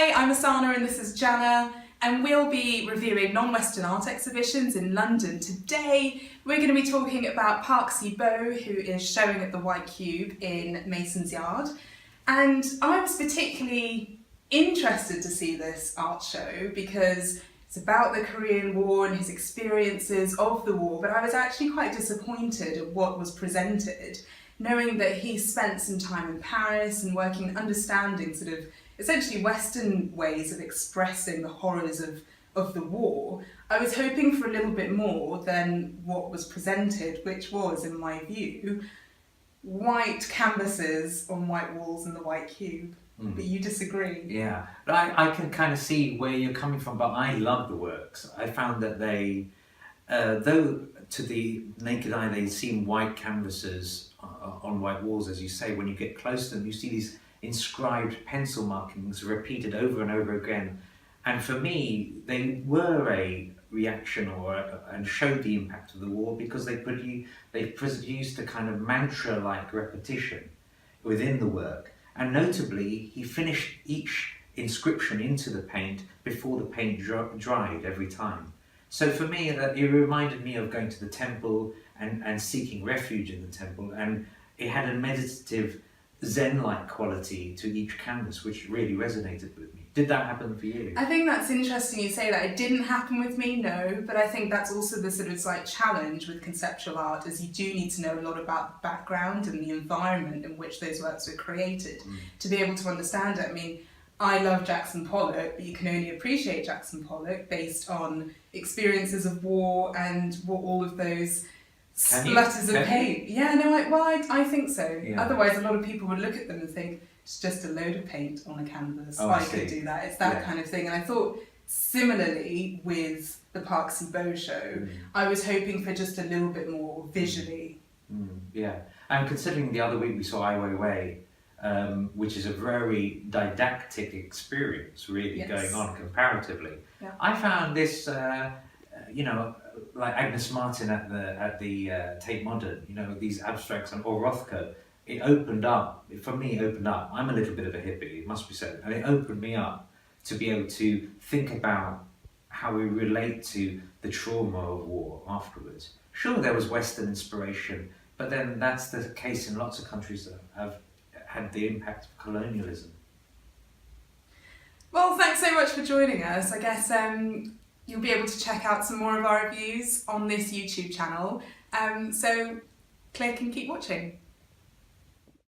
Hi, I'm Asana and this is Jana, and we'll be reviewing non-Western art exhibitions in London. Today we're going to be talking about Seo-Bo, who is showing at the White Cube in Mason's Yard. And I was particularly interested to see this art show because it's about the Korean War and his experiences of the war, but I was actually quite disappointed at what was presented, knowing that he spent some time in Paris and working and understanding sort of essentially Western ways of expressing the horrors of the war. I was hoping for a little bit more than what was presented, which was, in my view, white canvases on white walls in the White Cube. But you disagree. Yeah, but I can kind of see where you're coming from, but I love the works. I found that they, though to the naked eye they seem white canvases on white walls, as you say, when you get close to them you see these inscribed pencil markings repeated over and over again. And for me, they were a reaction and showed the impact of the war because they produced a kind of mantra-like repetition within the work. And notably, he finished each inscription into the paint before the paint dried every time. So for me, it reminded me of going to the temple and seeking refuge in the temple, and it had a meditative, Zen-like quality to each canvas, which really resonated with me. Did that happen for you? I think that's interesting you say that. It didn't happen with me, no, but I think that's also the sort of slight challenge with conceptual art, is you do need to know a lot about the background and the environment in which those works were created to be able to understand it. I mean, I love Jackson Pollock, but you can only appreciate Jackson Pollock based on experiences of war and what all of those splatters of paint. Yeah, no, I think so. Yeah. Otherwise, a lot of people would look at them and think, it's just a load of paint on a canvas. Oh, I could do that. It's that kind of thing. And I thought, similarly with the Seo-Bo show, I was hoping for just a little bit more visually. Yeah, and considering the other week we saw Ai Weiwei, which is a very didactic experience really going on comparatively. Yeah. I found this, like Agnes Martin at the Tate Modern, these abstracts on Rothko, it opened up, for me it opened up, I'm a little bit of a hippie, it must be said, and it opened me up to be able to think about how we relate to the trauma of war afterwards. Sure, there was Western inspiration, but then that's the case in lots of countries that have had the impact of colonialism. Well, thanks so much for joining us. I guess you'll be able to check out some more of our reviews on this YouTube channel. So click and keep watching.